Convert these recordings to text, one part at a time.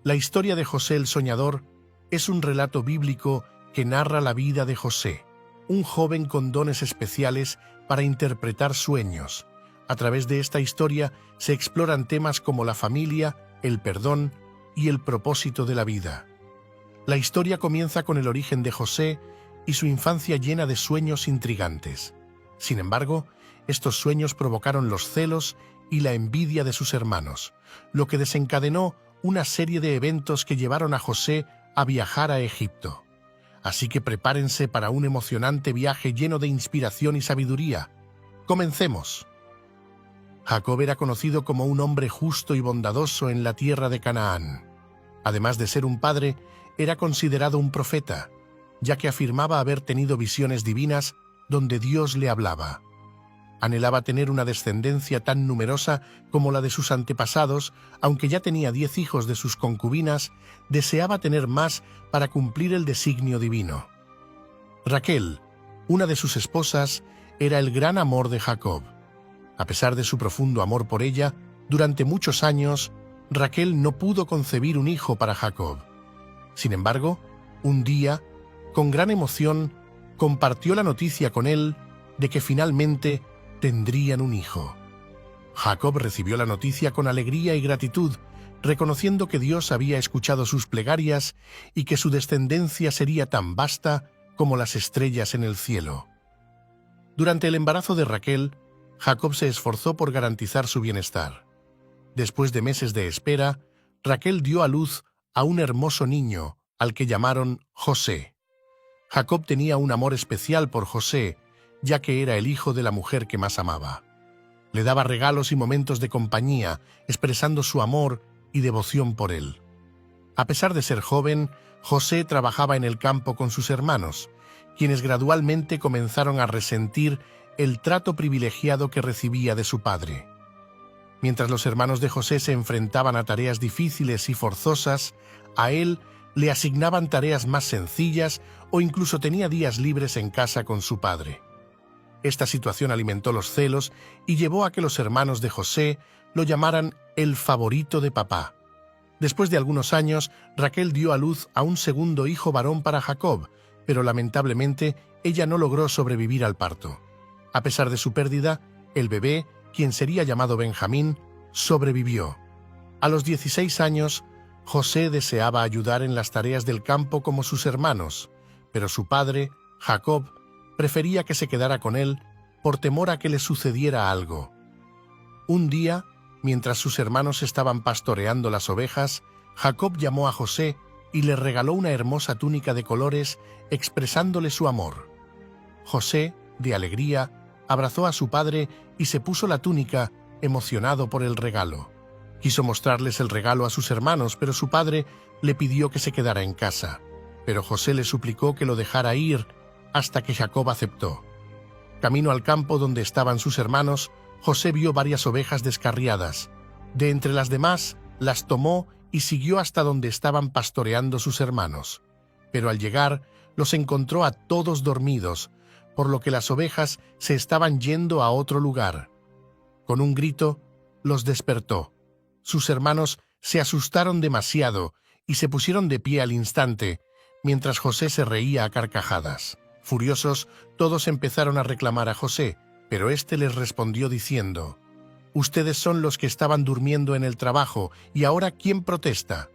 La historia de José el Soñador es un relato bíblico que narra la vida de José, un joven con dones especiales para interpretar sueños. A través de esta historia se exploran temas como la familia, el perdón y el propósito de la vida. La historia comienza con el origen de José y su infancia llena de sueños intrigantes. Sin embargo, estos sueños provocaron los celos y la envidia de sus hermanos, lo que desencadenó una serie de eventos que llevaron a José a viajar a Egipto. Así que prepárense para un emocionante viaje lleno de inspiración y sabiduría. ¡Comencemos! Jacob era conocido como un hombre justo y bondadoso en la tierra de Canaán. Además de ser un padre, era considerado un profeta, ya que afirmaba haber tenido visiones divinas donde Dios le hablaba. Anhelaba tener una descendencia tan numerosa como la de sus antepasados, aunque ya tenía 10 hijos de sus concubinas, deseaba tener más para cumplir el designio divino. Raquel, una de sus esposas, era el gran amor de Jacob. A pesar de su profundo amor por ella, durante muchos años, Raquel no pudo concebir un hijo para Jacob. Sin embargo, un día, con gran emoción, compartió la noticia con él de que finalmente tendrían un hijo. Jacob recibió la noticia con alegría y gratitud, reconociendo que Dios había escuchado sus plegarias y que su descendencia sería tan vasta como las estrellas en el cielo. Durante el embarazo de Raquel, Jacob se esforzó por garantizar su bienestar. Después de meses de espera, Raquel dio a luz a un hermoso niño, al que llamaron José. Jacob tenía un amor especial por José, ya que era el hijo de la mujer que más amaba. Le daba regalos y momentos de compañía, expresando su amor y devoción por él. A pesar de ser joven, José trabajaba en el campo con sus hermanos, quienes gradualmente comenzaron a resentir el trato privilegiado que recibía de su padre. Mientras los hermanos de José se enfrentaban a tareas difíciles y forzosas, a él le asignaban tareas más sencillas o incluso tenía días libres en casa con su padre. Esta situación alimentó los celos y llevó a que los hermanos de José lo llamaran el favorito de papá. Después de algunos años, Raquel dio a luz a un segundo hijo varón para Jacob, pero lamentablemente ella no logró sobrevivir al parto. A pesar de su pérdida, el bebé, quien sería llamado Benjamín, sobrevivió. A los 16 años, José deseaba ayudar en las tareas del campo como sus hermanos, pero su padre, Jacob, prefería que se quedara con él por temor a que le sucediera algo. Un día, mientras sus hermanos estaban pastoreando las ovejas, Jacob llamó a José y le regaló una hermosa túnica de colores, expresándole su amor. José, de alegría, abrazó a su padre y se puso la túnica, emocionado por el regalo. Quiso mostrarles el regalo a sus hermanos, pero su padre le pidió que se quedara en casa. Pero José le suplicó que lo dejara ir, hasta que Jacob aceptó. Camino al campo donde estaban sus hermanos, José vio varias ovejas descarriadas. De entre las demás, las tomó y siguió hasta donde estaban pastoreando sus hermanos. Pero al llegar, los encontró a todos dormidos, por lo que las ovejas se estaban yendo a otro lugar. Con un grito, los despertó. Sus hermanos se asustaron demasiado y se pusieron de pie al instante, mientras José se reía a carcajadas. Furiosos, todos empezaron a reclamar a José, pero éste les respondió diciendo: «Ustedes son los que estaban durmiendo en el trabajo, y ahora ¿quién protesta?».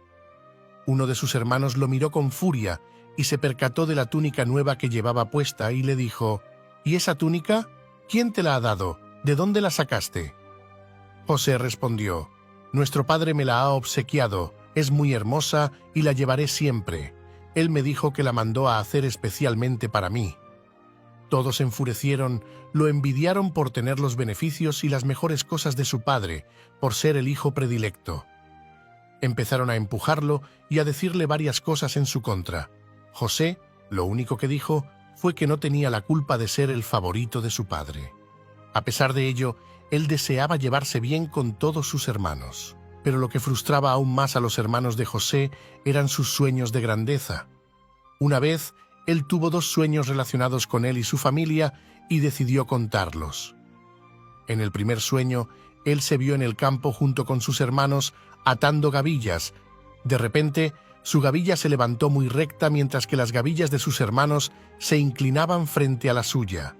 Uno de sus hermanos lo miró con furia y se percató de la túnica nueva que llevaba puesta y le dijo: «¿Y esa túnica? ¿Quién te la ha dado? ¿De dónde la sacaste?». José respondió: «Nuestro padre me la ha obsequiado, es muy hermosa y la llevaré siempre. Él me dijo que la mandó a hacer especialmente para mí». Todos se enfurecieron, lo envidiaron por tener los beneficios y las mejores cosas de su padre, por ser el hijo predilecto. Empezaron a empujarlo y a decirle varias cosas en su contra. José, lo único que dijo fue que no tenía la culpa de ser el favorito de su padre. A pesar de ello, él deseaba llevarse bien con todos sus hermanos. Pero lo que frustraba aún más a los hermanos de José eran sus sueños de grandeza. Una vez, él tuvo 2 sueños relacionados con él y su familia y decidió contarlos. En el primer sueño, él se vio en el campo junto con sus hermanos atando gavillas, De repente, su gavilla se levantó muy recta mientras que las gavillas de sus hermanos se inclinaban frente a la suya.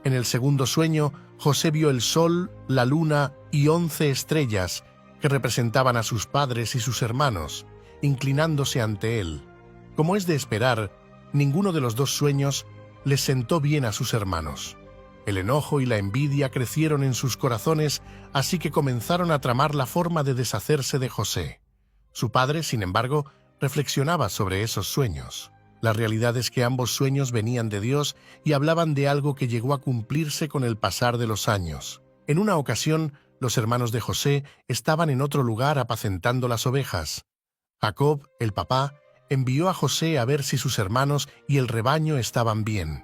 En el segundo sueño, José vio el sol, la luna y 11 estrellas que representaban a sus padres y sus hermanos, inclinándose ante él. Como es de esperar, ninguno de los dos sueños les sentó bien a sus hermanos. El enojo y la envidia crecieron en sus corazones, así que comenzaron a tramar la forma de deshacerse de José. Su padre, sin embargo, reflexionaba sobre esos sueños. La realidad es que ambos sueños venían de Dios y hablaban de algo que llegó a cumplirse con el pasar de los años. En una ocasión, los hermanos de José estaban en otro lugar apacentando las ovejas. Jacob, el papá, envió a José a ver si sus hermanos y el rebaño estaban bien.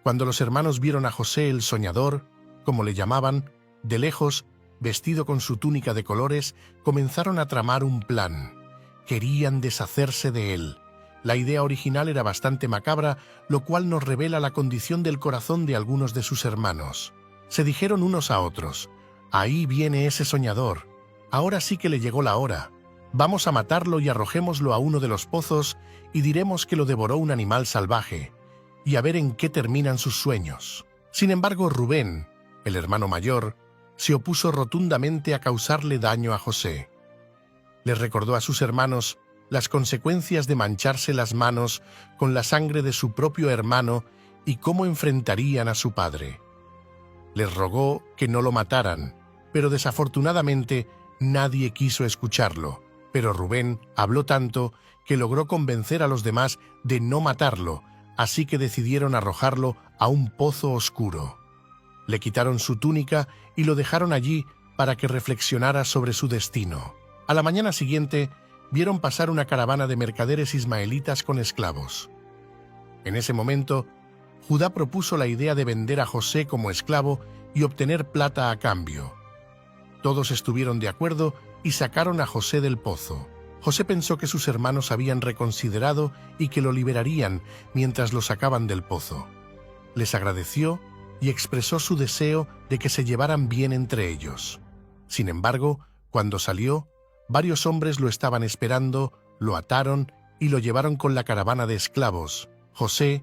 Cuando los hermanos vieron a José el soñador, como le llamaban, de lejos, vestido con su túnica de colores, comenzaron a tramar un plan. Querían deshacerse de él. La idea original era bastante macabra, lo cual nos revela la condición del corazón de algunos de sus hermanos. Se dijeron unos a otros: «Ahí viene ese soñador. Ahora sí que le llegó la hora. Vamos a matarlo y arrojémoslo a uno de los pozos y diremos que lo devoró un animal salvaje, y a ver en qué terminan sus sueños». Sin embargo, Rubén, el hermano mayor, se opuso rotundamente a causarle daño a José. Les recordó a sus hermanos las consecuencias de mancharse las manos con la sangre de su propio hermano y cómo enfrentarían a su padre. Les rogó que no lo mataran, pero desafortunadamente nadie quiso escucharlo. Pero Rubén habló tanto que logró convencer a los demás de no matarlo, así que decidieron arrojarlo a un pozo oscuro. Le quitaron su túnica y lo dejaron allí para que reflexionara sobre su destino. A la mañana siguiente, vieron pasar una caravana de mercaderes ismaelitas con esclavos. En ese momento, Judá propuso la idea de vender a José como esclavo y obtener plata a cambio. Todos estuvieron de acuerdo y sacaron a José del pozo. José pensó que sus hermanos habían reconsiderado y que lo liberarían mientras lo sacaban del pozo. Les agradeció y expresó su deseo de que se llevaran bien entre ellos. Sin embargo, cuando salió, varios hombres lo estaban esperando, lo ataron y lo llevaron con la caravana de esclavos. José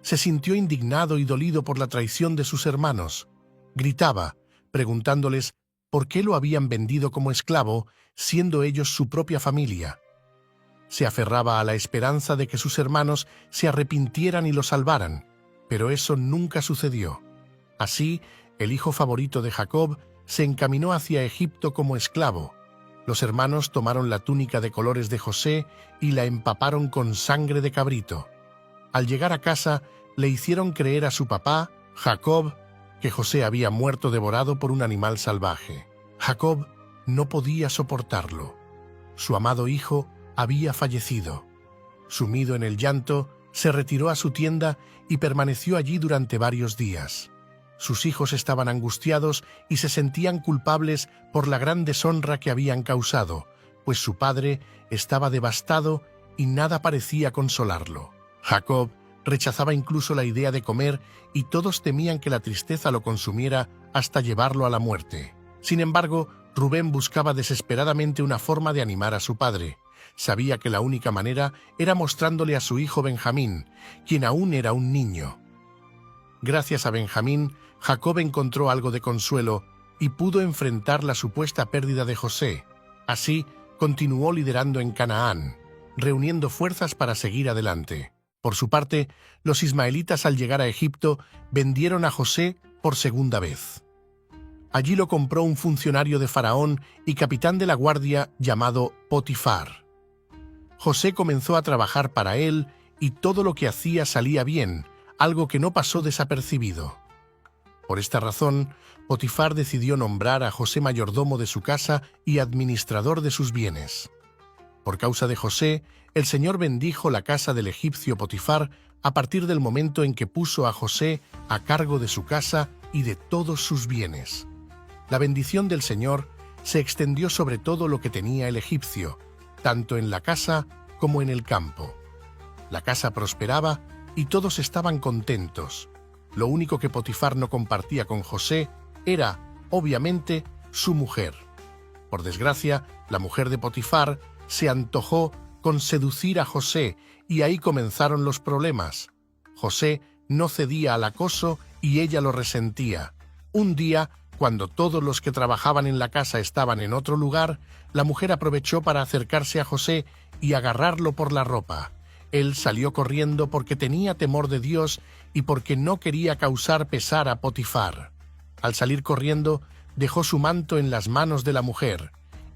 se sintió indignado y dolido por la traición de sus hermanos. Gritaba, preguntándoles por qué lo habían vendido como esclavo, siendo ellos su propia familia. Se aferraba a la esperanza de que sus hermanos se arrepintieran y lo salvaran, pero eso nunca sucedió. Así, el hijo favorito de Jacob se encaminó hacia Egipto como esclavo. Los hermanos tomaron la túnica de colores de José y la empaparon con sangre de cabrito. Al llegar a casa, le hicieron creer a su papá, Jacob, que José había muerto devorado por un animal salvaje. Jacob no podía soportarlo. Su amado hijo había fallecido. Sumido en el llanto, se retiró a su tienda y permaneció allí durante varios días. Sus hijos estaban angustiados y se sentían culpables por la gran deshonra que habían causado, pues su padre estaba devastado y nada parecía consolarlo. Jacob rechazaba incluso la idea de comer y todos temían que la tristeza lo consumiera hasta llevarlo a la muerte. Sin embargo, Rubén buscaba desesperadamente una forma de animar a su padre. Sabía que la única manera era mostrándole a su hijo Benjamín, quien aún era un niño. Gracias a Benjamín, Jacob encontró algo de consuelo y pudo enfrentar la supuesta pérdida de José. Así, continuó liderando en Canaán, reuniendo fuerzas para seguir adelante. Por su parte, los ismaelitas al llegar a Egipto vendieron a José por segunda vez. Allí lo compró un funcionario de Faraón y capitán de la guardia llamado Potifar. José comenzó a trabajar para él y todo lo que hacía salía bien, algo que no pasó desapercibido. Por esta razón, Potifar decidió nombrar a José mayordomo de su casa y administrador de sus bienes. Por causa de José, el Señor bendijo la casa del egipcio Potifar a partir del momento en que puso a José a cargo de su casa y de todos sus bienes. La bendición del Señor se extendió sobre todo lo que tenía el egipcio, tanto en la casa como en el campo. La casa prosperaba y todos estaban contentos. Lo único que Potifar no compartía con José era, obviamente, su mujer. Por desgracia, la mujer de Potifar se antojó con seducir a José y ahí comenzaron los problemas. José no cedía al acoso y ella lo resentía. Un día, cuando todos los que trabajaban en la casa estaban en otro lugar, la mujer aprovechó para acercarse a José y agarrarlo por la ropa. Él salió corriendo porque tenía temor de Dios y porque no quería causar pesar a Potifar. Al salir corriendo, dejó su manto en las manos de la mujer.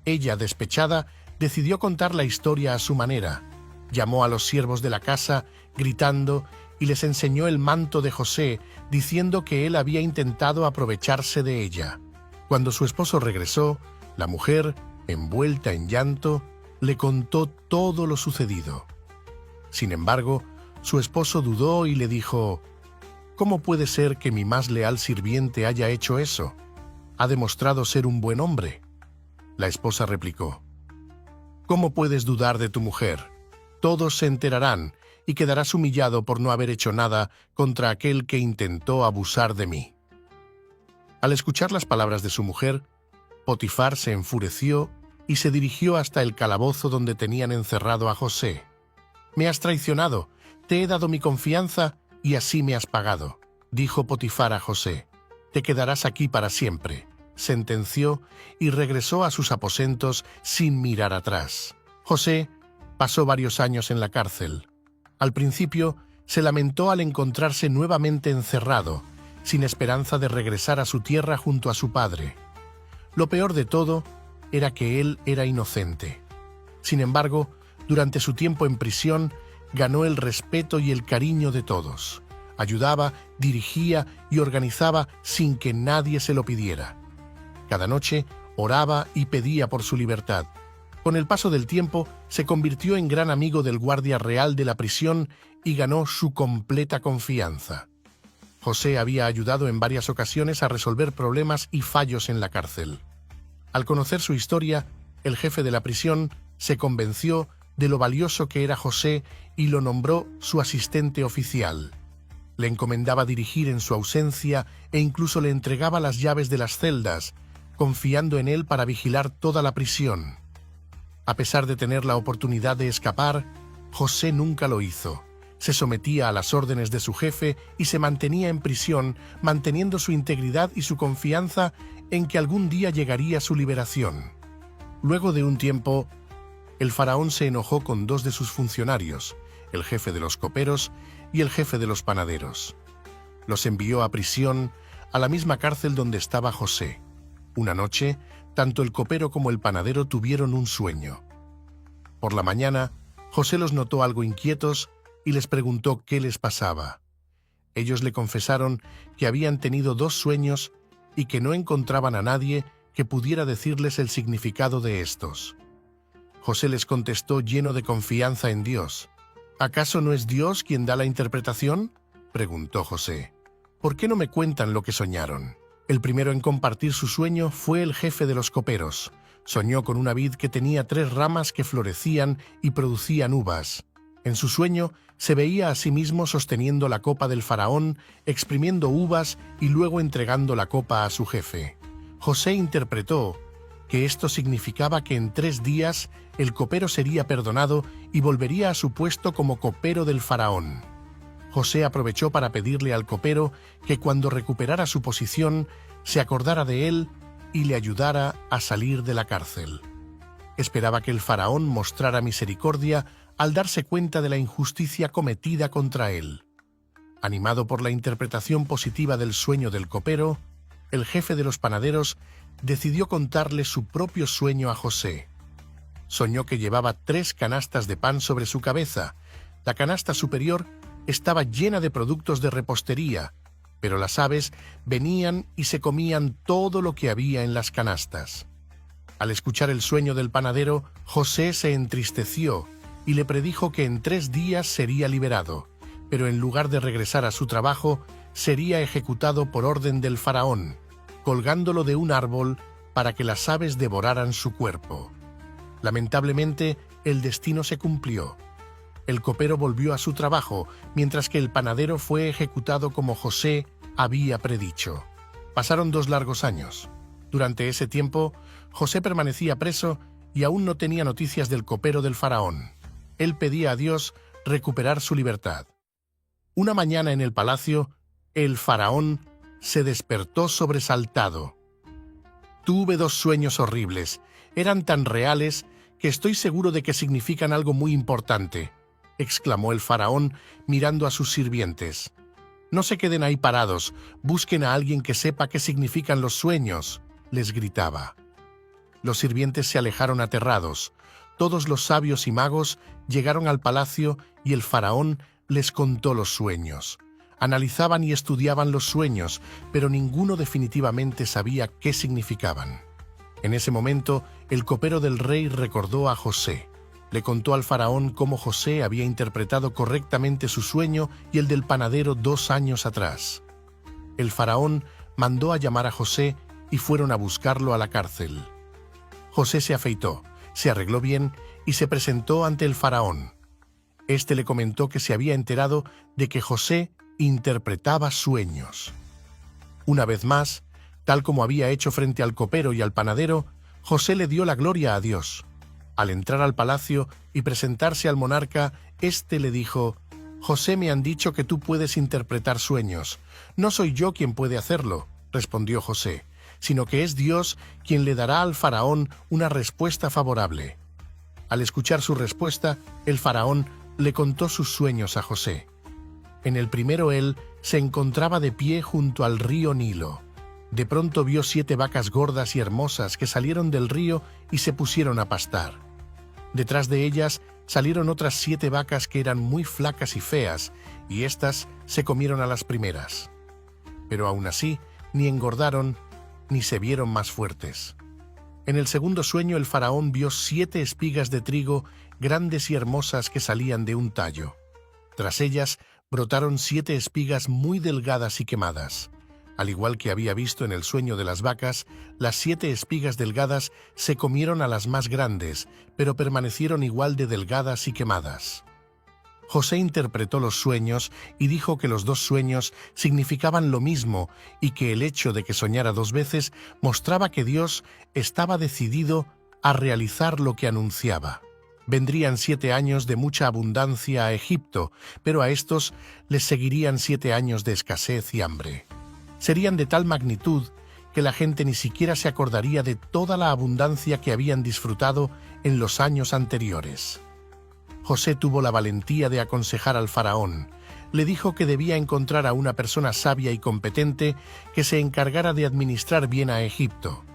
Ella, despechada, decidió contar la historia a su manera. Llamó a los siervos de la casa, gritando, y les enseñó el manto de José, diciendo que él había intentado aprovecharse de ella. Cuando su esposo regresó, la mujer, envuelta en llanto, le contó todo lo sucedido. Sin embargo, su esposo dudó y le dijo: «¿Cómo puede ser que mi más leal sirviente haya hecho eso? Ha demostrado ser un buen hombre». La esposa replicó: «¿Cómo puedes dudar de tu mujer? Todos se enterarán y quedarás humillado por no haber hecho nada contra aquel que intentó abusar de mí». Al escuchar las palabras de su mujer, Potifar se enfureció y se dirigió hasta el calabozo donde tenían encerrado a José. «Me has traicionado, te he dado mi confianza y así me has pagado», dijo Potifar a José. «Te quedarás aquí para siempre», sentenció y regresó a sus aposentos sin mirar atrás. José pasó varios años en la cárcel. Al principio se lamentó al encontrarse nuevamente encerrado, sin esperanza de regresar a su tierra junto a su padre. Lo peor de todo era que él era inocente. Sin embargo, durante su tiempo en prisión, ganó el respeto y el cariño de todos. Ayudaba, dirigía y organizaba sin que nadie se lo pidiera. Cada noche oraba y pedía por su libertad. Con el paso del tiempo, se convirtió en gran amigo del guardia real de la prisión y ganó su completa confianza. José había ayudado en varias ocasiones a resolver problemas y fallos en la cárcel. Al conocer su historia, el jefe de la prisión se convenció de lo valioso que era José y lo nombró su asistente oficial. Le encomendaba dirigir en su ausencia e incluso le entregaba las llaves de las celdas, confiando en él para vigilar toda la prisión. A pesar de tener la oportunidad de escapar, José nunca lo hizo. Se sometía a las órdenes de su jefe y se mantenía en prisión, manteniendo su integridad y su confianza en que algún día llegaría su liberación. Luego de un tiempo, el faraón se enojó con dos de sus funcionarios, el jefe de los coperos y el jefe de los panaderos. Los envió a prisión, a la misma cárcel donde estaba José. Una noche, tanto el copero como el panadero tuvieron un sueño. Por la mañana, José los notó algo inquietos y les preguntó qué les pasaba. Ellos le confesaron que habían tenido dos sueños y que no encontraban a nadie que pudiera decirles el significado de estos. José les contestó lleno de confianza en Dios. «¿Acaso no es Dios quien da la interpretación?», preguntó José. «¿Por qué no me cuentan lo que soñaron?». El primero en compartir su sueño fue el jefe de los coperos. Soñó con una vid que tenía 3 ramas que florecían y producían uvas. En su sueño se veía a sí mismo sosteniendo la copa del faraón, exprimiendo uvas y luego entregando la copa a su jefe. José interpretó que esto significaba que en 3 días el copero sería perdonado y volvería a su puesto como copero del faraón. José aprovechó para pedirle al copero que cuando recuperara su posición se acordara de él y le ayudara a salir de la cárcel. Esperaba que el faraón mostrara misericordia al darse cuenta de la injusticia cometida contra él. Animado por la interpretación positiva del sueño del copero, el jefe de los panaderos decidió contarle su propio sueño a José. Soñó que llevaba 3 canastas de pan sobre su cabeza. La canasta superior estaba llena de productos de repostería, pero las aves venían y se comían todo lo que había en las canastas. Al escuchar el sueño del panadero, José se entristeció y le predijo que en 3 días sería liberado, pero en lugar de regresar a su trabajo, sería ejecutado por orden del faraón, colgándolo de un árbol para que las aves devoraran su cuerpo. Lamentablemente, el destino se cumplió. El copero volvió a su trabajo, mientras que el panadero fue ejecutado como José había predicho. Pasaron 2 largos años. Durante ese tiempo, José permanecía preso y aún no tenía noticias del copero del faraón. Él pedía a Dios recuperar su libertad. Una mañana en el palacio, el faraón se despertó sobresaltado. Tuve 2 sueños horribles. Eran tan reales que estoy seguro de que significan algo muy importante, exclamó el faraón mirando a sus sirvientes. No se queden ahí parados, busquen a alguien que sepa qué significan los sueños, les gritaba. Los sirvientes se alejaron aterrados. Todos los sabios y magos llegaron al palacio y el faraón les contó los sueños. Analizaban y estudiaban los sueños, pero ninguno definitivamente sabía qué significaban. En ese momento, el copero del rey recordó a José. Le contó al faraón cómo José había interpretado correctamente su sueño y el del panadero 2 años atrás. El faraón mandó a llamar a José y fueron a buscarlo a la cárcel. José se afeitó, se arregló bien y se presentó ante el faraón. Este le comentó que se había enterado de que José interpretaba sueños. Una vez más, tal como había hecho frente al copero y al panadero, José le dio la gloria a Dios. Al entrar al palacio y presentarse al monarca, éste le dijo: «José, me han dicho que tú puedes interpretar sueños. No soy yo quien puede hacerlo», respondió José, «sino que es Dios quien le dará al faraón una respuesta favorable». Al escuchar su respuesta, el faraón le contó sus sueños a José. En el primero él se encontraba de pie junto al río Nilo. De pronto vio 7 vacas gordas y hermosas que salieron del río y se pusieron a pastar. Detrás de ellas salieron otras 7 vacas que eran muy flacas y feas, y éstas se comieron a las primeras. Pero aún así, ni engordaron, ni se vieron más fuertes. En el segundo sueño el faraón vio 7 espigas de trigo grandes y hermosas que salían de un tallo. Tras ellas brotaron 7 espigas muy delgadas y quemadas. Al igual que había visto en el sueño de las vacas, las 7 espigas delgadas se comieron a las más grandes, pero permanecieron igual de delgadas y quemadas. José interpretó los sueños y dijo que los 2 sueños significaban lo mismo y que el hecho de que soñara 2 veces mostraba que Dios estaba decidido a realizar lo que anunciaba. Vendrían 7 años de mucha abundancia a Egipto, pero a estos les seguirían 7 años de escasez y hambre. Serían de tal magnitud que la gente ni siquiera se acordaría de toda la abundancia que habían disfrutado en los años anteriores. José tuvo la valentía de aconsejar al faraón. Le dijo que debía encontrar a una persona sabia y competente que se encargara de administrar bien a Egipto.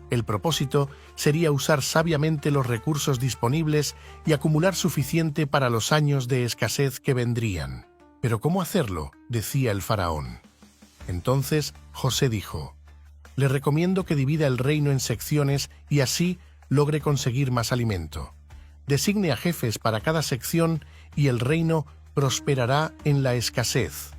El propósito sería usar sabiamente los recursos disponibles y acumular suficiente para los años de escasez que vendrían. «¿Pero cómo hacerlo?», decía el faraón. Entonces José dijo: «Le recomiendo que divida el reino en secciones y así logre conseguir más alimento. Designe a jefes para cada sección y el reino prosperará en la escasez».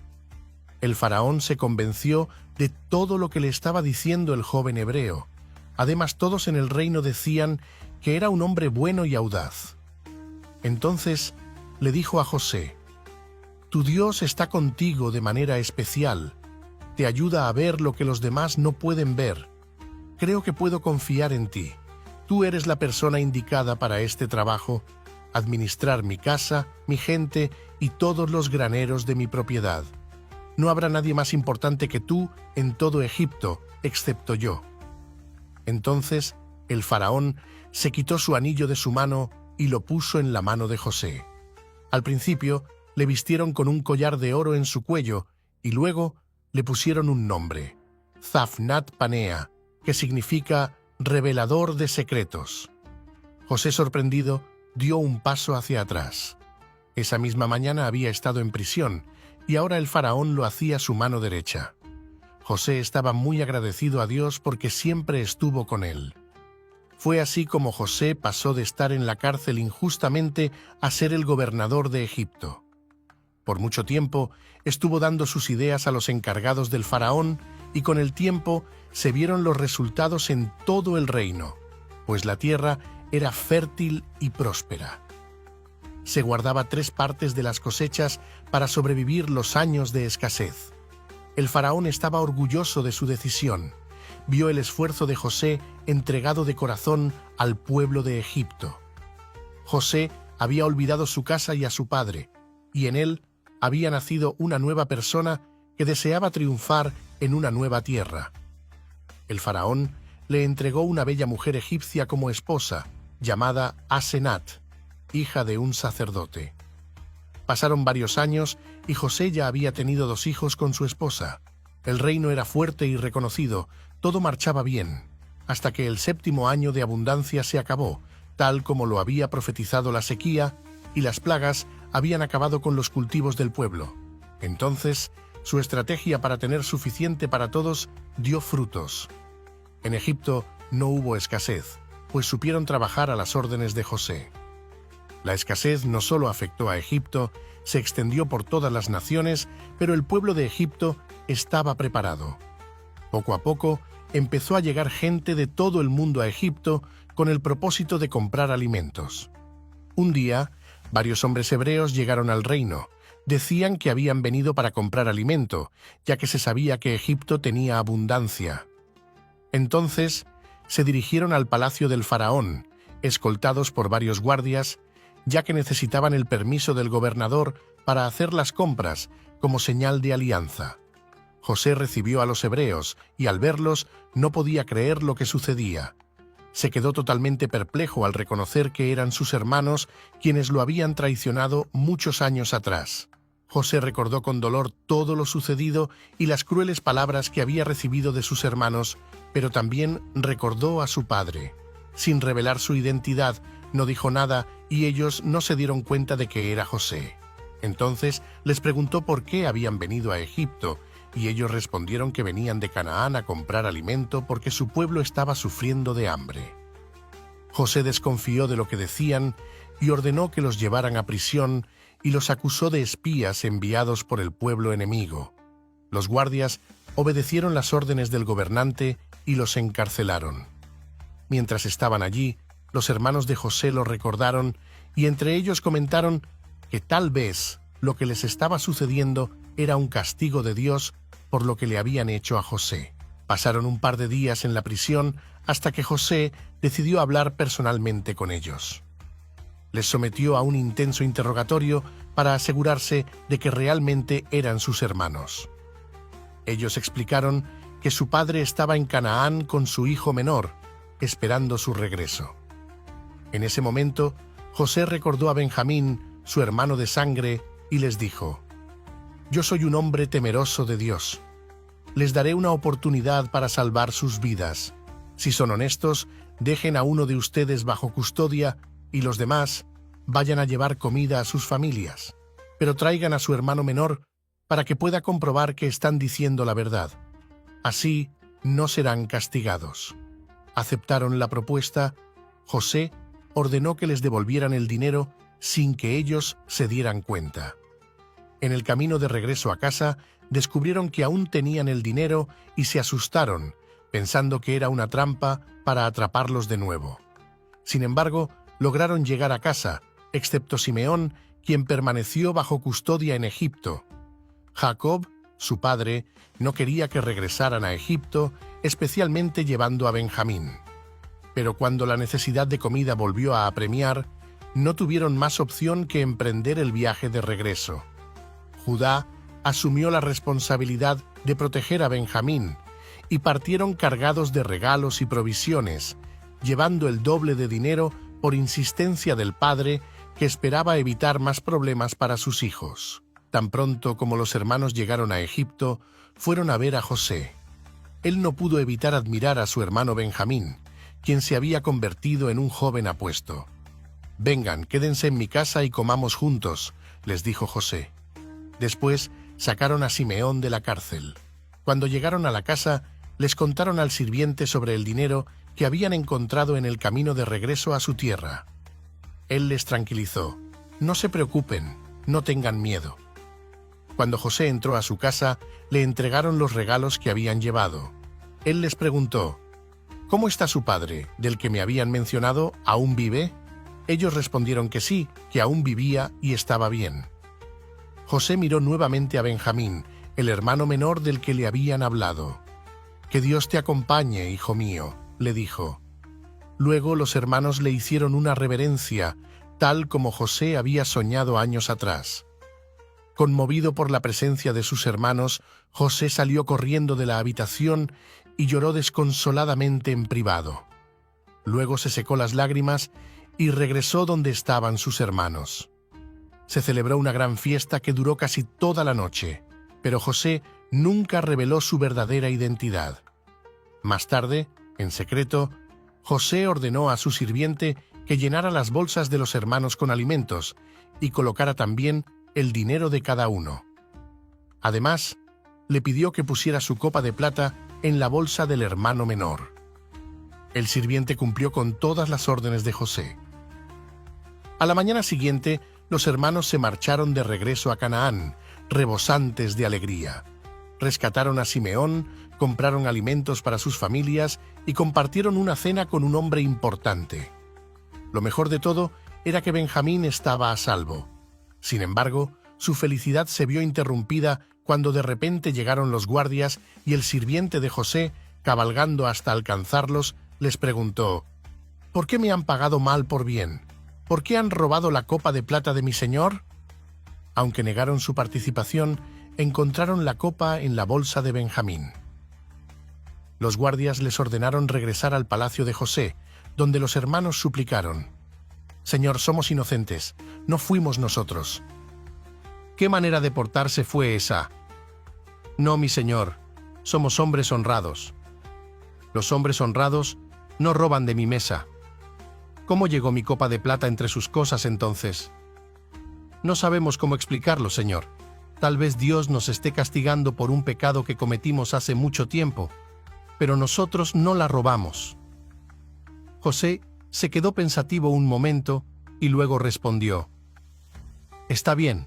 El faraón se convenció de todo lo que le estaba diciendo el joven hebreo. Además, todos en el reino decían que era un hombre bueno y audaz. Entonces le dijo a José: «Tu Dios está contigo de manera especial. Te ayuda a ver lo que los demás no pueden ver. Creo que puedo confiar en ti. Tú eres la persona indicada para este trabajo, administrar mi casa, mi gente y todos los graneros de mi propiedad. No habrá nadie más importante que tú en todo Egipto, excepto yo». Entonces el faraón se quitó su anillo de su mano y lo puso en la mano de José. Al principio le vistieron con un collar de oro en su cuello y luego le pusieron un nombre, Zafnat Panea, que significa revelador de secretos. José, sorprendido, dio un paso hacia atrás. Esa misma mañana había estado en prisión y ahora el faraón lo hacía su mano derecha. José estaba muy agradecido a Dios porque siempre estuvo con él. Fue así como José pasó de estar en la cárcel injustamente a ser el gobernador de Egipto. Por mucho tiempo estuvo dando sus ideas a los encargados del faraón y con el tiempo se vieron los resultados en todo el reino, pues la tierra era fértil y próspera. Se guardaba 3 partes de las cosechas para sobrevivir los años de escasez. El faraón estaba orgulloso de su decisión, vio el esfuerzo de José entregado de corazón al pueblo de Egipto. José había olvidado su casa y a su padre, y en él había nacido una nueva persona que deseaba triunfar en una nueva tierra. El faraón le entregó una bella mujer egipcia como esposa, llamada Asenat, hija de un sacerdote. Pasaron varios años y José ya había tenido 2 hijos con su esposa. El reino era fuerte y reconocido, todo marchaba bien, hasta que el 7º año de abundancia se acabó, tal como lo había profetizado la sequía, y las plagas habían acabado con los cultivos del pueblo. Entonces, su estrategia para tener suficiente para todos dio frutos. En Egipto no hubo escasez, pues supieron trabajar a las órdenes de José. La escasez no solo afectó a Egipto, se extendió por todas las naciones, pero el pueblo de Egipto estaba preparado. Poco a poco empezó a llegar gente de todo el mundo a Egipto con el propósito de comprar alimentos. Un día, varios hombres hebreos llegaron al reino. Decían que habían venido para comprar alimento, ya que se sabía que Egipto tenía abundancia. Entonces, se dirigieron al palacio del faraón, escoltados por varios guardias, ya que necesitaban el permiso del gobernador para hacer las compras como señal de alianza. José recibió a los hebreos y al verlos no podía creer lo que sucedía. Se quedó totalmente perplejo al reconocer que eran sus hermanos quienes lo habían traicionado muchos años atrás. José recordó con dolor todo lo sucedido y las crueles palabras que había recibido de sus hermanos, pero también recordó a su padre. Sin revelar su identidad, no dijo nada y ellos no se dieron cuenta de que era José. Entonces les preguntó por qué habían venido a Egipto, y ellos respondieron que venían de Canaán a comprar alimento porque su pueblo estaba sufriendo de hambre. José desconfió de lo que decían y ordenó que los llevaran a prisión y los acusó de espías enviados por el pueblo enemigo. Los guardias obedecieron las órdenes del gobernante y los encarcelaron. Mientras estaban allí, los hermanos de José lo recordaron y entre ellos comentaron que tal vez lo que les estaba sucediendo era un castigo de Dios por lo que le habían hecho a José. Pasaron un par de días en la prisión hasta que José decidió hablar personalmente con ellos. Les sometió a un intenso interrogatorio para asegurarse de que realmente eran sus hermanos. Ellos explicaron que su padre estaba en Canaán con su hijo menor, esperando su regreso. En ese momento, José recordó a Benjamín, su hermano de sangre, y les dijo: «Yo soy un hombre temeroso de Dios. Les daré una oportunidad para salvar sus vidas. Si son honestos, dejen a uno de ustedes bajo custodia y los demás vayan a llevar comida a sus familias, pero traigan a su hermano menor para que pueda comprobar que están diciendo la verdad. Así no serán castigados». Aceptaron la propuesta. José ordenó que les devolvieran el dinero sin que ellos se dieran cuenta. En el camino de regreso a casa, descubrieron que aún tenían el dinero y se asustaron, pensando que era una trampa para atraparlos de nuevo. Sin embargo, lograron llegar a casa, excepto Simeón, quien permaneció bajo custodia en Egipto. Jacob, su padre, no quería que regresaran a Egipto, especialmente llevando a Benjamín. Pero cuando la necesidad de comida volvió a apremiar, no tuvieron más opción que emprender el viaje de regreso. Judá asumió la responsabilidad de proteger a Benjamín y partieron cargados de regalos y provisiones, llevando el doble de dinero por insistencia del padre, que esperaba evitar más problemas para sus hijos. Tan pronto como los hermanos llegaron a Egipto, fueron a ver a José. Él no pudo evitar admirar a su hermano Benjamín, quien se había convertido en un joven apuesto. «Vengan, quédense en mi casa y comamos juntos», les dijo José. Después sacaron a Simeón de la cárcel. Cuando llegaron a la casa, les contaron al sirviente sobre el dinero que habían encontrado en el camino de regreso a su tierra. Él les tranquilizó: «No se preocupen, no tengan miedo». Cuando José entró a su casa, le entregaron los regalos que habían llevado. Él les preguntó: «¿Cómo está su padre, del que me habían mencionado, aún vive?» Ellos respondieron que sí, que aún vivía y estaba bien. José miró nuevamente a Benjamín, el hermano menor del que le habían hablado. Que Dios te acompañe, hijo mío, le dijo. Luego los hermanos le hicieron una reverencia, tal como José había soñado años atrás. Conmovido por la presencia de sus hermanos, José salió corriendo de la habitación y lloró desconsoladamente en privado. Luego se secó las lágrimas y regresó donde estaban sus hermanos. Se celebró una gran fiesta que duró casi toda la noche, pero José nunca reveló su verdadera identidad. Más tarde, en secreto, José ordenó a su sirviente que llenara las bolsas de los hermanos con alimentos y colocara también el dinero de cada uno. Además, le pidió que pusiera su copa de plata en la bolsa del hermano menor. El sirviente cumplió con todas las órdenes de José. A la mañana siguiente, los hermanos se marcharon de regreso a Canaán, rebosantes de alegría. Rescataron a Simeón, compraron alimentos para sus familias y compartieron una cena con un hombre importante. Lo mejor de todo era que Benjamín estaba a salvo. Sin embargo, su felicidad se vio interrumpida cuando de repente llegaron los guardias y el sirviente de José, cabalgando hasta alcanzarlos, les preguntó: «¿Por qué me han pagado mal por bien? ¿Por qué han robado la copa de plata de mi señor?». Aunque negaron su participación, encontraron la copa en la bolsa de Benjamín. Los guardias les ordenaron regresar al palacio de José, donde los hermanos suplicaron: «Señor, somos inocentes, no fuimos nosotros». «¿Qué manera de portarse fue esa?». «No, mi señor, somos hombres honrados. Los hombres honrados no roban de mi mesa». «¿Cómo llegó mi copa de plata entre sus cosas entonces?». «No sabemos cómo explicarlo, señor. Tal vez Dios nos esté castigando por un pecado que cometimos hace mucho tiempo, pero nosotros no la robamos». José se quedó pensativo un momento y luego respondió: «Está bien.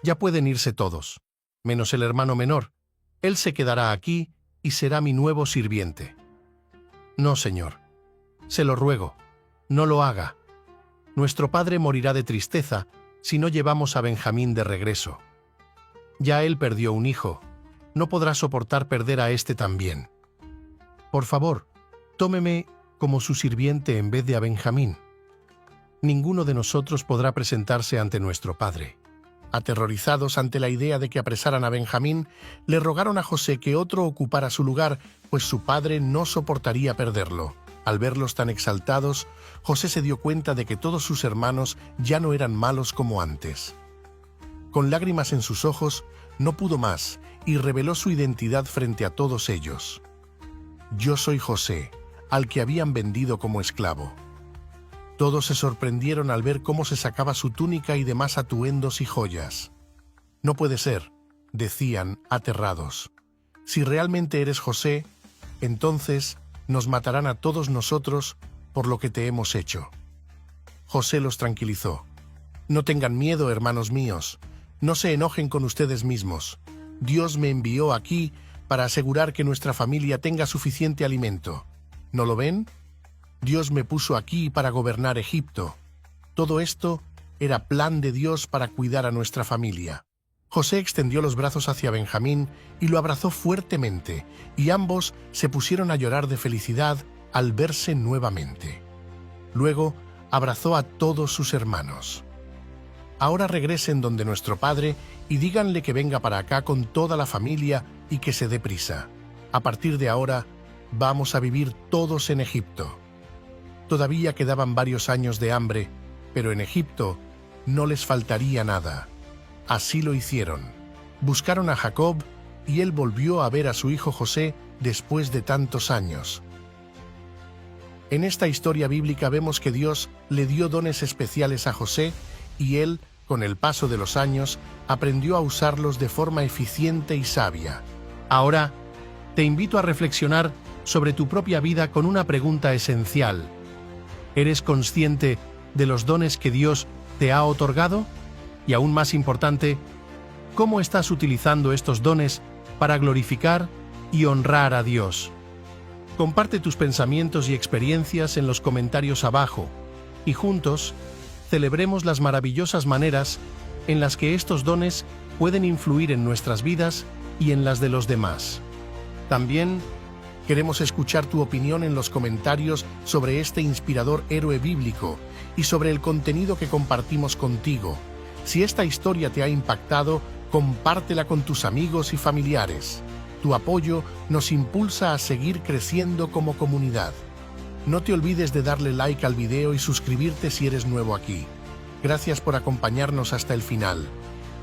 Ya pueden irse todos, menos el hermano menor. Él se quedará aquí y será mi nuevo sirviente». «No, señor. Se lo ruego, no lo haga. Nuestro padre morirá de tristeza si no llevamos a Benjamín de regreso. Ya él perdió un hijo, no podrá soportar perder a este también. Por favor, tómeme como su sirviente en vez de a Benjamín. Ninguno de nosotros podrá presentarse ante nuestro padre». Aterrorizados ante la idea de que apresaran a Benjamín, le rogaron a José que otro ocupara su lugar, pues su padre no soportaría perderlo. Al verlos tan exaltados, José se dio cuenta de que todos sus hermanos ya no eran malos como antes. Con lágrimas en sus ojos, no pudo más y reveló su identidad frente a todos ellos. «Yo soy José, al que habían vendido como esclavo». Todos se sorprendieron al ver cómo se sacaba su túnica y demás atuendos y joyas. «No puede ser», decían, aterrados. «Si realmente eres José, entonces nos matarán a todos nosotros por lo que te hemos hecho». José los tranquilizó: «No tengan miedo, hermanos míos, no se enojen con ustedes mismos. Dios me envió aquí para asegurar que nuestra familia tenga suficiente alimento. ¿No lo ven? Dios me puso aquí para gobernar Egipto. Todo esto era plan de Dios para cuidar a nuestra familia». José extendió los brazos hacia Benjamín y lo abrazó fuertemente, y ambos se pusieron a llorar de felicidad al verse nuevamente. Luego abrazó a todos sus hermanos. «Ahora regresen donde nuestro padre y díganle que venga para acá con toda la familia y que se dé prisa. A partir de ahora vamos a vivir todos en Egipto». Todavía quedaban varios años de hambre, pero en Egipto no les faltaría nada. Así lo hicieron. Buscaron a Jacob y él volvió a ver a su hijo José después de tantos años. En esta historia bíblica vemos que Dios le dio dones especiales a José y él, con el paso de los años, aprendió a usarlos de forma eficiente y sabia. Ahora, te invito a reflexionar sobre tu propia vida con una pregunta esencial. ¿Eres consciente de los dones que Dios te ha otorgado? Y aún más importante, ¿cómo estás utilizando estos dones para glorificar y honrar a Dios? Comparte tus pensamientos y experiencias en los comentarios abajo y juntos celebremos las maravillosas maneras en las que estos dones pueden influir en nuestras vidas y en las de los demás. También queremos escuchar tu opinión en los comentarios sobre este inspirador héroe bíblico y sobre el contenido que compartimos contigo. Si esta historia te ha impactado, compártela con tus amigos y familiares. Tu apoyo nos impulsa a seguir creciendo como comunidad. No te olvides de darle like al video y suscribirte si eres nuevo aquí. Gracias por acompañarnos hasta el final.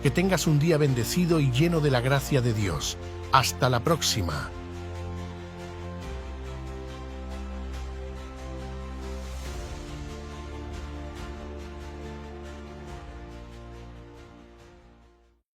Que tengas un día bendecido y lleno de la gracia de Dios. Hasta la próxima.